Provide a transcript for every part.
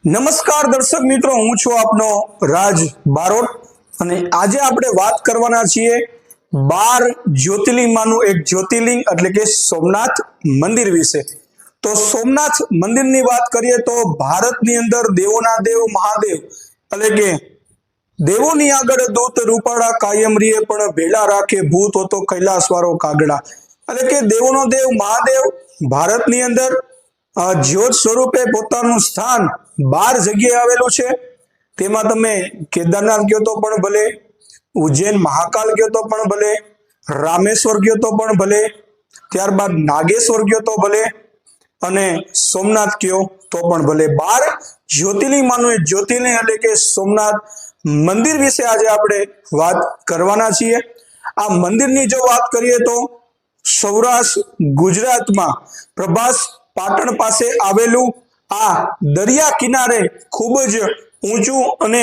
નમસ્કાર દર્શક મિત્રો, હું છું આપનો રાજ બારોટ અને આજે આપણે વાત કરવાના છીએ 12 જ્યોતિર્લિંગમાંનું એક જ્યોતિર્લિંગ એટલે કે સોમનાથ મંદિર વિશે। તો સોમનાથ મંદિરની વાત કરીએ તો ભારતની અંદર દેવોના દેવ મહાદેવ એટલે કે દેવોની આગળ દૂત રૂપાળા કાયમ રીએ પણ ભેળા રાખે ભૂત હોતો કૈલાસવાળો કાગડા એટલે કે દેવોનો દેવ મહાદેવ ભારતની અંદર જ્યોત સ્વરૂપે પોતાનું સ્થાન 12 જગ્યાએ આવેલું છે। તેમાં તમે કેદારનાથ ગયો તો પણ ભલે, ઉજ્જૈન મહાકાલ ગયો તો પણ ભલે, રામેશ્વર ગયો તો પણ ભલે, ત્યારબાદ નાગેશ્વર ગયો તો ભલે અને સોમનાથ ગયો તો પણ ભલે। 12 જ્યોતિર્લિંગમાંનું એક જ્યોતિર્લિંગ એટલે કે સોમનાથ મંદિર વિશે આજે આપણે વાત કરવાના છીએ। આ મંદિરની જો વાત કરીએ તો સૌરાષ્ટ્ર ગુજરાતમાં પ્રભાસ પાટણ પાસે આવેલું આ દરિયા કિનારે ખૂબ જ ઊંચું અને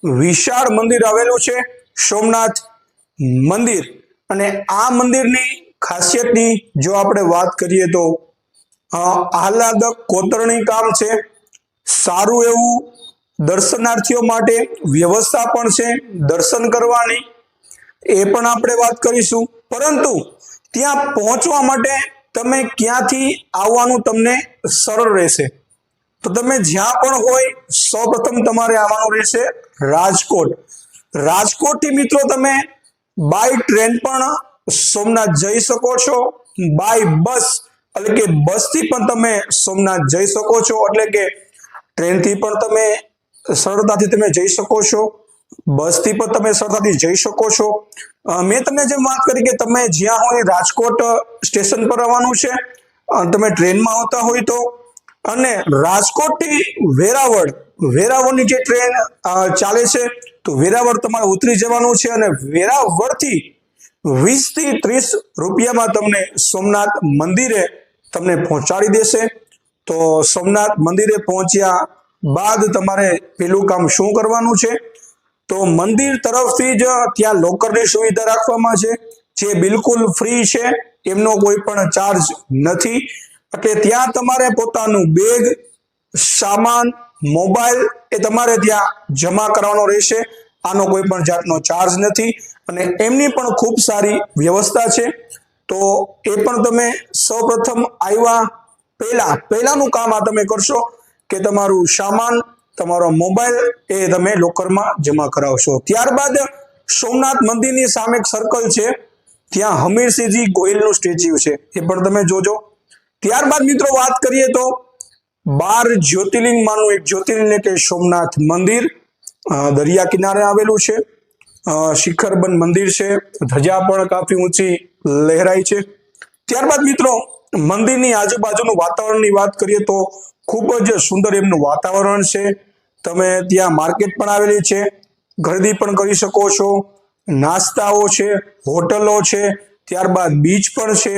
વિશાળ મંદિર આવેલું છે સોમનાથ મંદિર। અને આ મંદિરની ખાસિયતની જો આપણે વાત કરીએ તો આહલાદક કોતરણી કામ છે, સારું એવું દર્શનાર્થીઓ માટે વ્યવસ્થા પણ છે દર્શન કરવાની, એ પણ આપણે વાત કરીશું। પરંતુ ત્યાં પહોંચવા માટે તમે ક્યાંથી આવવાનું તમને સરળ રહેશે તો તમે જ્યાં પણ હોય સૌપ્રથમ તમારે આવવાનું રહેશે રાજકોટ। રાજકોટથી મિત્રો તમે બાય ટ્રેન પણ સોમનાથ જઈ શકો છો, બાય બસ એટલે કે બસથી પણ તમે સોમનાથ જઈ શકો છો, એટલે કે ટ્રેનથી પણ તમે સરળતાથી તમે જઈ શકો છો, બસથી પણ તમે સરળતાથી જઈ શકો છો। મેં તમને જેમ વાત કરી કે તમે જ્યાં હોય રાજકોટ સ્ટેશન પર આવવાનું છે, તમે ટ્રેનમાં આવતા હોય તો, અને રાજકોટથી વેરાવળની જે ટ્રેન ચાલે છે તો વેરાવળ તમારે ઉતરી જવાનું છે અને વેરાવળથી 20 થી 30 રૂપિયામાં તમને સોમનાથ મંદિરે તમને પહોંચાડી દેશે। તો સોમનાથ મંદિરે પહોંચ્યા બાદ તમારે પેલું કામ શું કરવાનું છે તો મંદિર તરફથી જ ત્યાં લોકરની સુવિધા રાખવામાં છે જે બિલકુલ ફ્રી છે, એમનો કોઈ પણ ચાર્જ નથી। એટલે ત્યાં તમારે પોતાનું બેગ, સામાન, મોબાઈલ એ તમારે ત્યાં જમા કરવાનો રહેશે, આનો કોઈ પણ જાતનો ચાર્જ નથી અને એમની પણ ખૂબ સારી વ્યવસ્થા છે। તો એ પણ તમે સૌપ્રથમ આવ્યા પહેલાનું કામ આ તમે કરશો કે તમારું સામાન, તમારો મોબાઈલ એ તમે લોકરમાં જમા કરાવશો। ત્યારબાદ સોમનાથ મંદિરની સામે એક સર્કલ છે, ત્યાં હમીરસિંહજી ગોહિલનું સ્ટેચ્યુ છે, એ પણ તમે જોજો। ત્યારબાદ મિત્રો વાત કરીએ તો 12 જ્યોતિર્લિંગમાંનું એક જ્યોતિર્લિંગ એટલે સોમનાથ મંદિર દરિયા કિનારે આવેલું છે, શિખરબંધ મંદિર છે, ધજા પણ કાફી ઊંચી લહેરાય છે। ત્યારબાદ મિત્રો મંદિરની આજુબાજુનું વાતાવરણની વાત કરીએ તો ખૂબ જ સુંદર એમનું વાતાવરણ છે। તમે ત્યાં માર્કેટ પણ આવેલી છે, ખરીદી પણ કરી શકો છો, નાસ્તાઓ છે, હોટલો છે, ત્યારબાદ બીચ પણ છે,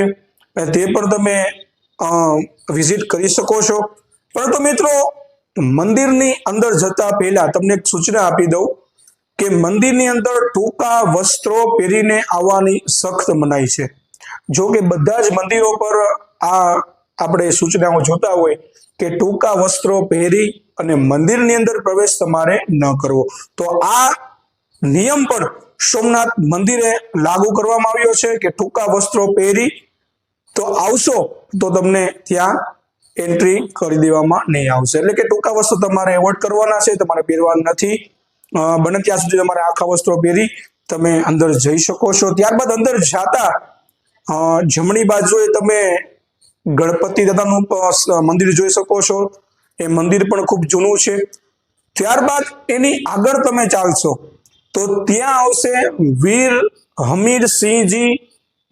તે પણ તમે વિઝિટ કરી શકો છો। પરંતુ મિત્રો મંદિરની અંદર જતા પહેલા તમને એક સૂચના આપી દઉં કે મંદિરની અંદર ટૂંકા વસ્ત્રો પહેરીને આવવાની સખ્ત મનાઈ છે। જો કે બધા જ મંદિરો પર આ આપણે સૂચનાઓ જોતા હોય કે ટૂંકા વસ્ત્રો પહેરી અને મંદિરની અંદર પ્રવેશ તમારે ન કરવો, તો આ નિયમ પણ સોમનાથ મંદિરે લાગુ કરવામાં આવ્યો છે કે ટૂંકા વસ્ત્રો પહેરી તો આવશો તો તમને ત્યાં એન્ટ્રી કરી દેવામાં નહીં આવશે। એટલે કે ટૂંકા વસ્ત્રો તમારે એવોઇડ કરવાના છે, તમારે પહેરવાના નથી, બને ત્યાં સુધી તમારે આખા વસ્ત્રો પહેરી તમે અંદર જઈ શકો છો। ત્યારબાદ અંદર જાતા જમણી બાજુએ તમે ગણપતિ દાદાનું મંદિર જોઈ શકો છો, એ મંદિર પણ ખૂબ જૂનું છે। ત્યારબાદ એની આગળ તમે ચાલશો તો ત્યાં આવશે વીર હમીરસિંહજી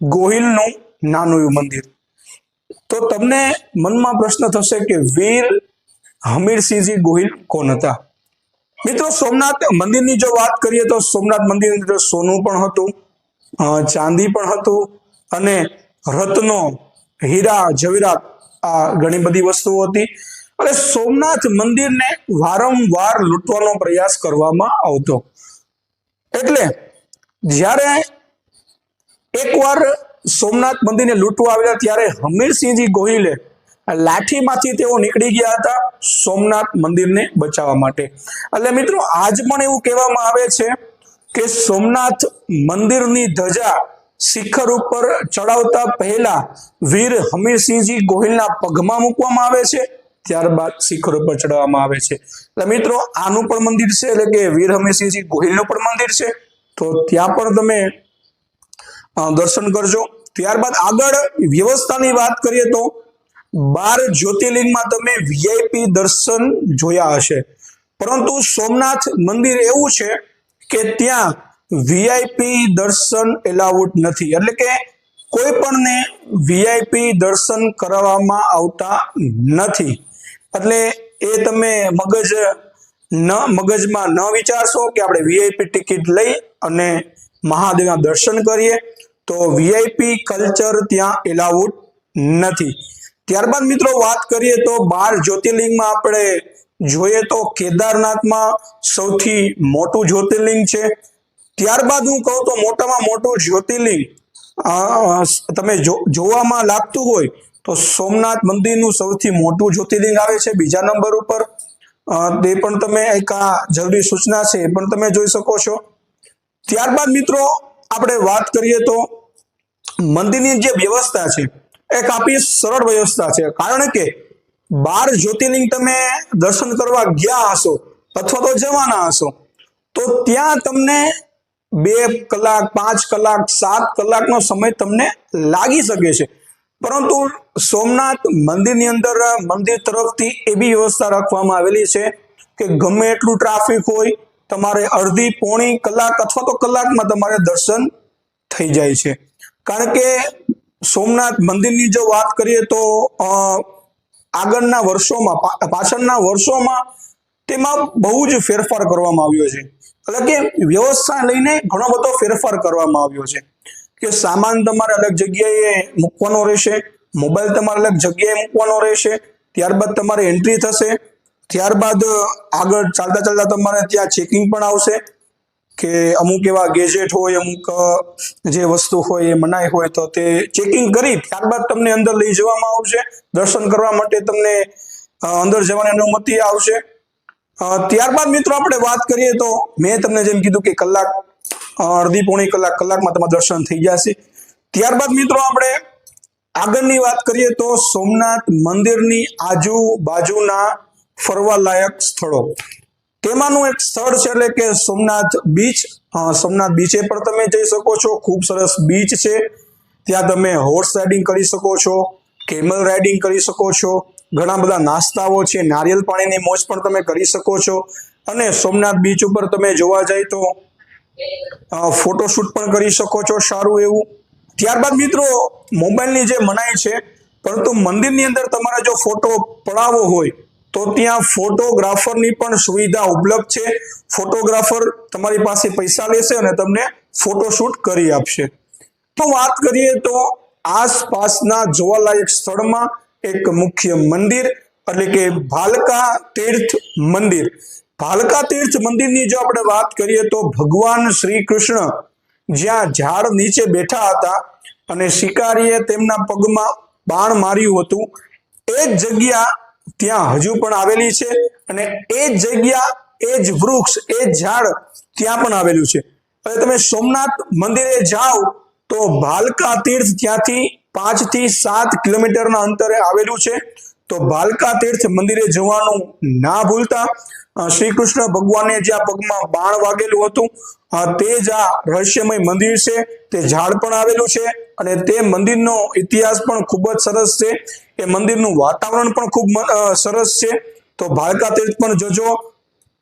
ગોહિલનું નાનું એવું મંદિર। તો તમને મનમાં પ્રશ્ન થશે કે વીર હમીરસિંહજી ગોહિલ કોણ હતા? મિત્રો સોમનાથ મંદિરની જો વાત કરીએ તો સોમનાથ મંદિરની અંદર સોનું પણ હતું, ચાંદી પણ હતું અને રત્નો, હીરા જવેરાત આ ઘણી બધી વસ્તુઓ હતી અને સોમનાથ મંદિરને વારંવાર લૂંટવાનો પ્રયાસ કરવામાં આવતો। એટલે જ્યારે એકવાર સોમનાથ મંદિરને લૂંટવા આવ્યા ત્યારે હમીરસિંહજી ગોહિલે લાઠીમાંથી તેઓ નીકળી ગયા હતા સોમનાથ મંદિરને બચાવવા માટે. એટલે મિત્રો આજ પણ એવું કહેવામાં આવે છે કે સોમનાથ મંદિરની ધજા શિખર ઉપર ચડાવતા પહેલા વીર હમીરસિંહજી ગોહિલના પગમાં મૂકવામાં આવે છે, ત્યારબાદ શિખર ઉપર ચડાવવામાં આવે છે. એટલે મિત્રો આનું પણ મંદિર છે, એટલે કે વીર હમીરસિંહજી ગોહિલનું પણ મંદિર છે, તો ત્યાં પણ તમે દર્શન કરજો. ત્યારબાદ આગળ વ્યવસ્થાની વાત કરીએ તો 12 જ્યોતિર્લિંગમાં તમે વીઆઈપી દર્શન જોયા હશે, પરંતુ સોમનાથ મંદિર એવું છે કે ત્યાં વીઆઈપી દર્શન એલાઉડ નથી, એટલે કે કોઈ પણને વીઆઈપી દર્શન કરાવવામાં આવતા નથી. એટલે એ તમે મગજમાં ન વિચારશો કે આપણે વીઆઈપી ટિકિટ લઈ અને મહાદેવના દર્શન કરીએ, તો વીઆઈપી કલ્ચર ત્યાં એલાઉડ નથી. ત્યારબાદ મિત્રો વાત કરીએ તો 12 જ્યોતિર્લિંગમાં આપણે જોઈએ તો કેદારનાથમાં સૌથી મોટું જ્યોતિર્લિંગ છે. ત્યારબાદ હું કહું તો મોટામાં મોટું જ્યોતિર્લિંગ તમે જોવામાં લાગતું હોય તો સોમનાથ મંદિરનું સૌથી મોટું જ્યોતિર્લિંગ આવે છે બીજા નંબર ઉપર. તે પણ તમે એક જરૂરી સૂચના છે, એ પણ તમે જોઈ શકો છો. ત્યારબાદ મિત્રો આપણે વાત કરીએ તો મંદિરની જે વ્યવસ્થા છે એ કાફી સરળ વ્યવસ્થા છે, કારણ કે 12 જ્યોતિર્લિંગ તમે દર્શન કરવા ગયા હશો અથવા તો જવાના હશો તો ત્યાં તમને 2 કલાક 5 કલાક 7 કલાકનો સમય તમને લાગી શકે છે, પરંતુ સોમનાથ મંદિરની અંદર મંદિર તરફથી એવી વ્યવસ્થા રાખવામાં આવેલી છે કે ગમે એટલું ટ્રાફિક હોય તમારે અડધી પોણી કલાક અથવા તો કલાકમાં તમારે દર્શન થઈ જાય છે. કારણ કે સોમનાથ મંદિરની જો વાત કરીએ તો આગળના વર્ષોમાં પાછળના વર્ષોમાં તેમાં બહુ જ ફેરફાર કરવામાં આવ્યો છે, એટલે કે વ્યવસ્થા લઈને ઘણો બધો ફેરફાર કરવામાં આવ્યો છે કે સામાન તમારે અલગ જગ્યાએ મૂકવાનો રહેશે, મોબાઈલ તમારે અલગ જગ્યાએ મૂકવાનો રહેશે, ત્યારબાદ તમારે એન્ટ્રી થશે, ત્યારબાદ આગળ ચાલતા ચાલતા તમારે ત્યાં ચેકિંગ પણ આવશે કે અમુક એવા ગેજેટ હોય, અમુક જે વસ્તુ હોય એ મનાઈ હોય તો તે ચેકિંગ કરી ત્યારબાદ તમને અંદર લઈ જવામાં આવશે. દર્શન કરવા માટે તમને અંદર જવાની અનુમતિ આવશે. ત્યારબાદ મિત્રો આપણે વાત કરીએ તો મેં તમને જેમ કીધું કે કલાક અડધી પોણી કલાકમાં તમારા દર્શન થઈ જશે. ત્યારબાદ મિત્રો આપણે આગળની વાત કરીએ તો સોમનાથ મંદિરની આજુબાજુના ફરવા લાયક સ્થળો, તેમાંનું એક સ્થળ છે એટલે કે સોમનાથ બીચ. સોમનાથ બીચે પણ તમે જઈ શકો છો, ખૂબ સરસ બીચ છે. ત્યાં તમે હોર્સ રાઇડિંગ કરી શકો છો, કેમલ રાઇડિંગ કરી શકો છો, ઘણા બધા નાસ્તાઓ છે, નારિયેલ પાણીની મોજ પણ તમે કરી શકો છો. અને સોમનાથ બીચ ઉપર તમે જોવા જાય તો ફોટોશૂટ પણ કરી શકો છો સારું એવું. ત્યારબાદ મિત્રો મોબાઈલની જે મનાઈ છે, પરંતુ મંદિરની અંદર તમારે જો ફોટો પડાવવો હોય તો ત્યાં ફોટોગ્રાફરની પણ સુવિધા ઉપલબ્ધ છે. ફોટોગ્રાફર તમારી પાસે પૈસા લેશે અને તમને ફોટોશૂટ કરી આપશે. તો વાત કરીએ તો આસપાસના જોવાલાયક સ્થળમાં એક મુખ્ય મંદિર એટલે કે ભાલકા તીર્થ મંદિર. ભાલકા તીર્થ મંદિરની જો આપણે વાત કરીએ તો ભગવાન શ્રી કૃષ્ણ જ્યાં ઝાડ નીચે બેઠા હતા અને શિકારીએ તેમના પગમાં બાણ માર્યું હતું, એ જ જગ્યા ત્યાં હજુ પણ આવેલી છે અને એ જ જગ્યા, એ જ વૃક્ષ, એ જ ઝાડ ત્યાં પણ આવેલું છે. હવે તમે સોમનાથ મંદિરે જાઓ તો ભાલકા તીર્થ ત્યાંથી 5 થી 7 કિલોમીટરના અંતરે આવેલું છે. તો ભાલકા તીર્થ મંદિરે જવાનું ના ભૂલતા. શ્રી કૃષ્ણ ભગવાને જ્યાં પગમાં બાણ વાગેલું હતું તે જ આ રહસ્યમય મંદિર છે, તે ઝાડ પણ આવેલું છે અને તે મંદિરનો ઇતિહાસ પણ ખૂબ જ સરસ છે. એ મંદિરનું વાતાવરણ પણ ખૂબ સરસ છે. તો ભાલકા તીર્થ પણ જજો.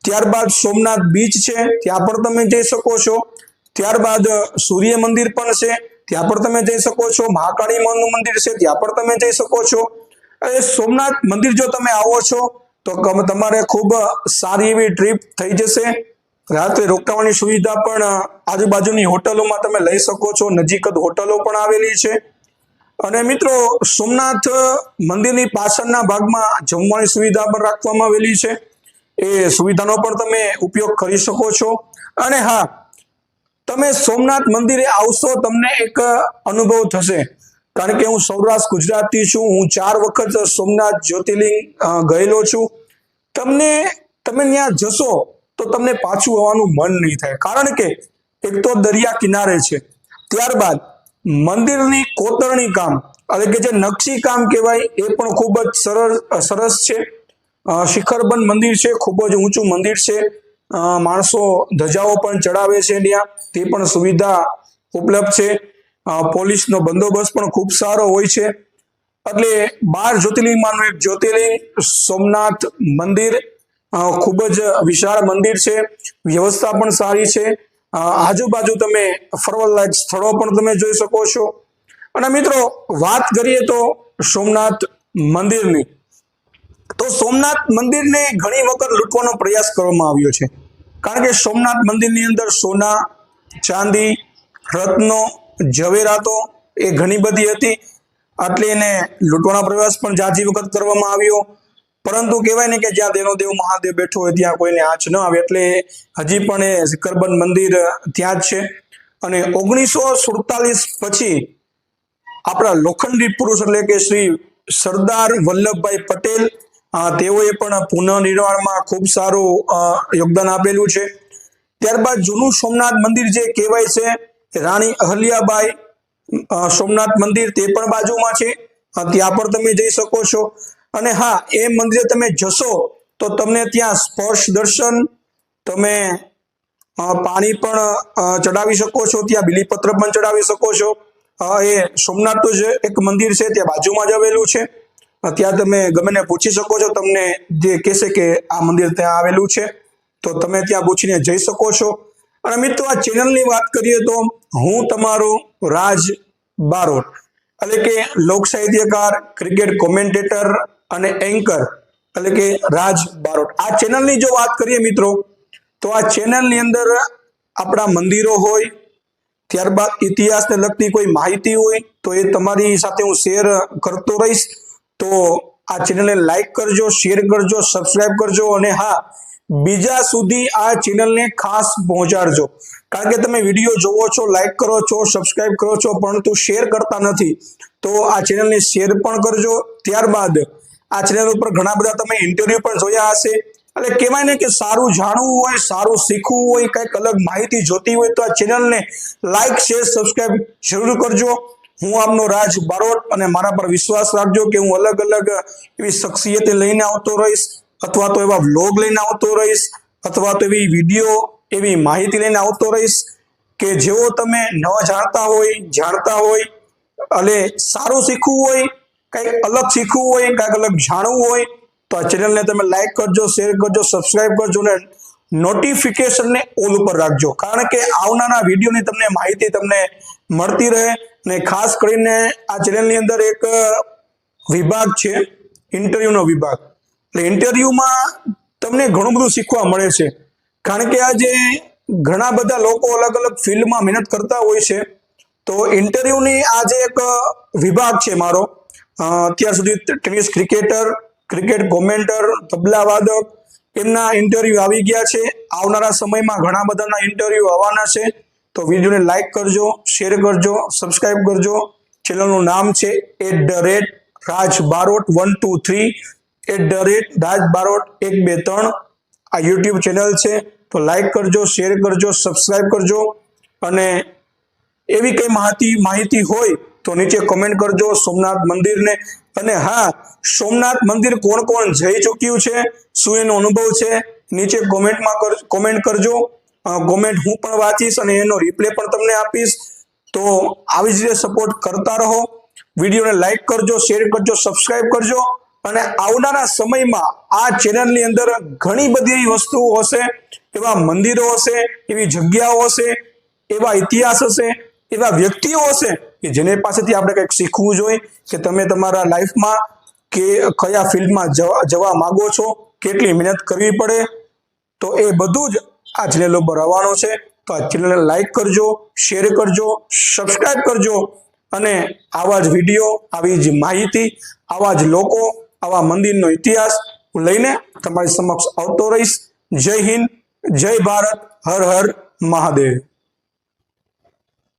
ત્યારબાદ સોમનાથ બીચ છે, ત્યાં પણ તમે જઈ શકો છો. ત્યારબાદ સૂર્ય મંદિર પણ છે, ત્યાં પણ તમે જઈ શકો છો. મહાકાળી માનું મંદિર છે, ત્યાં પણ તમે જઈ શકો છો. એ સોમનાથ મંદિર જો તમે આવો છો તો તમારે ખૂબ સારી એવી ટ્રીપ થઈ જશે. રાત્રે રોકાવાની સુવિધા પણ આજુબાજુની હોટલોમાં તમે લઈ શકો છો, નજીક જ હોટલો પણ આવેલી છે. અને મિત્રો સોમનાથ મંદિરની પાછળના ભાગમાં જમવાની સુવિધા પણ રાખવામાં આવેલી છે, એ સુવિધાનો પણ તમે ઉપયોગ કરી શકો છો. અને હા, તમે સોમનાથ મંદિરે આવશો તમને એક અનુભવ થશે કારણ કે હું સૌરાષ્ટ્ર ગુજરાતી છું, હું 4 વખત સોમનાથ જ્યોતિર્લિંગ ગયેલો છું. તમે ત્યાં જશો તો તમને પાછું આવવાનું મન નહીં થાય, કારણ કે એક તો દરિયા કિનારે છે, ત્યારબાદ મંદિરની કોતરણી કામ એટલે કે જે નકશી કામ કહેવાય એ પણ ખૂબ જ સરસ છે. શિખરબંધ મંદિર છે, ખૂબ જ ઊંચું મંદિર છે. માણસો ધજાઓ પણ ચડાવે છે ત્યાં, તે પણ સુવિધા ઉપલબ્ધ છે. પોલીસનો બંદોબસ્ત પણ ખૂબ સારો હોય છે. એટલે 12 જ્યોતિર્લિંગમાંનું એક જ્યોતિર્લિંગ સોમનાથ મંદિર ખૂબ જ વિશાળ મંદિર છે. વ્યવસ્થા પણ સારી છે. આજુબાજુ તમે ફરવાલાયક સ્થળો પણ તમે જોઈ શકો છો. અને મિત્રો વાત કરીએ તો સોમનાથ મંદિરની, તો સોમનાથ મંદિરને ઘણી વખત લૂંટવાનો પ્રયાસ કરવામાં આવ્યો છે, કારણ કે સોમનાથ મંદિરની અંદર સોના, ચાંદી, રત્નો, ઝવેરાતો એ ઘણી બધી હતી, એટલે એને લૂંટવાનો પ્રયાસ પણ જાજી વખત કરવામાં આવ્યો. પરંતુ કહેવાય ને કે જ્યાં દેનો દેવ મહાદેવ બેઠો હોય ત્યાં કોઈને આંચ ન આવે, એટલે હજી પણ એ શિખરબંધ મંદિર ત્યાં જ છે. અને 1947 પછી આપણા લોખંડી પુરુષ એટલે કે શ્રી સરદાર વલ્લભભાઈ પટેલ તેઓએ પણ પુનઃનિર્માણમાં ખૂબ સારું યોગદાન આપેલું છે. ત્યારબાદ જૂનું સોમનાથ મંદિર જે કહેવાય છે રાણી અહલ્યાબાઈ સોમનાથ મંદિર, તે પણ બાજુમાં છે, ત્યાં પણ તમે જઈ શકો છો. અને હા, એ મંદિરે તમે જશો તો તમને ત્યાં સ્પર્શ દર્શન, તમે પાણી પણ ચડાવી શકો છો, ત્યાં બિલીપત્ર પણ ચડાવી શકો છો. એ સોમનાથનું જ એક મંદિર છે, ત્યાં બાજુમાં જ આવેલું છે. ત્યાં તમે ગમે પૂછી શકો છો, તમને જે કહેશે કે આ મંદિર ત્યાં આવેલું છે, તો તમે ત્યાં પૂછીને જઈ શકો છો. અને મિત્રો આ ચેનલની વાત કરીએ તો હું તમારો રાજ બારોટ, એટલે કે લોક સાહિત્યકાર, ક્રિકેટ કોમેન્ટેટર અને એન્કર એટલે કે રાજ બારોટ. આ ચેનલની જો વાત કરીએ મિત્રો, તો આ ચેનલની અંદર આપણા મંદિરો હોય, ત્યારબાદ ઇતિહાસને લગતી કોઈ માહિતી હોય તો એ તમારી સાથે હું શેર કરતો રહીશ. તો આ ચેનલને લાઈક કરજો, શેર કરજો, સબસ્ક્રાઇબ કરજો, અને હા, બીજા સુધી આ ચેનલને ખાસ પહોંચાડજો. કારણ કે તમે વિડીયો જોવો છો, લાઈક કરો છો, સબસ્ક્રાઇબ કરો છો, પરંતુ શેર કરતા નથી, તો આ ચેનલને શેર પણ કરજો. ત્યારબાદ આ ચેનલ ઉપર ઘણા બધા તમે ઇન્ટરવ્યુ પણ જોયા હશે, એટલે કહેવાય ને કે સારું જાણવું હોય, સારું શીખવું હોય, કંઈક અલગ માહિતી જોતી હોય તો આ ચેનલને લાઈક, શેર, સબસ્ક્રાઇબ જરૂર કરજો. હું આપનો રાજ બારોટ, અને મારા પર વિશ્વાસ રાખજો કે હું અલગ અલગ એવી શખ્સિયતે લઈને આવતો રહીશ, અથવા તો એવા વ્લોગ લઈને આવતો રહીશ, અથવા તો એવી વિડીયો, એવી માહિતી લઈને આવતો રહીશ કે જેઓ તમે ન જાણતા હોય, જાણતા હોય, એટલે સારું શીખવું હોય, કંઈક અલગ શીખવું હોય, કંઈક અલગ જાણવું હોય તો આ ચેનલને તમે લાઈક કરજો, શેર કરજો, સબસ્ક્રાઇબ કરજો, અને નોટિફિકેશનને ઓલ ઉપર રાખજો, કારણ કે આવનારા વિડીયોની તમને માહિતી તમને મળતી રહે. અને ખાસ કરીને આ ચેનલની અંદર એક વિભાગ છે, ઇન્ટરવ્યુનો વિભાગ. એટલે ઇન્ટરવ્યુમાં તમને ઘણું બધું શીખવા મળે છે, કારણ કે આજે ઘણા બધા લોકો અલગ અલગ ફિલ્ડમાં મહેનત કરતા હોય છે. તો ઇન્ટરવ્યુની આજે એક વિભાગ છે મારો. અત્યાર સુધી ટેનિસ ક્રિકેટર, ક્રિકેટ કોમેન્ટર, તબલા વાદક, એમના ઇન્ટરવ્યુ આવી ગયા છે. આવનારા સમયમાં ઘણા બધાના ઇન્ટરવ્યુ આવવાના છે. તો વિડીયોને લાઈક કરજો, શેર કરજો, સબસ્ક્રાઇબ કરજો. ચેનલનું નામ છે @રાજબારોટ123, @રાજબારોટ123. આ યુટ્યુબ ચેનલ છે, તો લાઈક કરજો, શેર કરજો, સબસ્ક્રાઇબ કરજો. અને એવી કઈ માહિતી હોય તો નીચે કોમેન્ટ કરજો સોમનાથ મંદિરને. અને હા, સોમનાથ મંદિર કોણ કોણ જઈ ચૂક્યું છે, શું એનો અનુભવ છે, નીચે કોમેન્ટ કરજો. કોમેન્ટ હું પણ વાંચીશ અને એનો રિપ્લે પણ તમને આપીશ. તો આવી જ રીતે સપોર્ટ કરતા રહો. વિડીયોને લાઈક કરજો, શેર કરજો, સબસ્ક્રાઇબ કરજો. અને આવનારા સમયમાં આ ચેનલની અંદર ઘણી બધી એવી વસ્તુઓ હશે, એવા મંદિરો હશે, એવી જગ્યાઓ હશે, એવા ઇતિહાસ હશે, એવા વ્યક્તિઓ હશે કે જેને પાસેથી આપણે કંઈક શીખવું જોઈએ, કે તમે તમારા લાઈફમાં કે કયા ફિલ્ડમાં જવા માંગો છો, કેટલી મહેનત કરવી પડે, તો એ બધું જ આ ચેનલ ઉપર આવવાનો છે. તો આ ચેનલને લાઈક કરજો, શેર કરજો, સબસ્ક્રાઇબ કરજો. અને આવા જ વિડીયો, આવી જ માહિતી, આવા જ લોકો, આવા મંદિરનો ઇતિહાસ લઈને તમારી સમક્ષ આવતો રહીશ. જય હિન્દ, જય ભારત, હર હર મહાદેવ.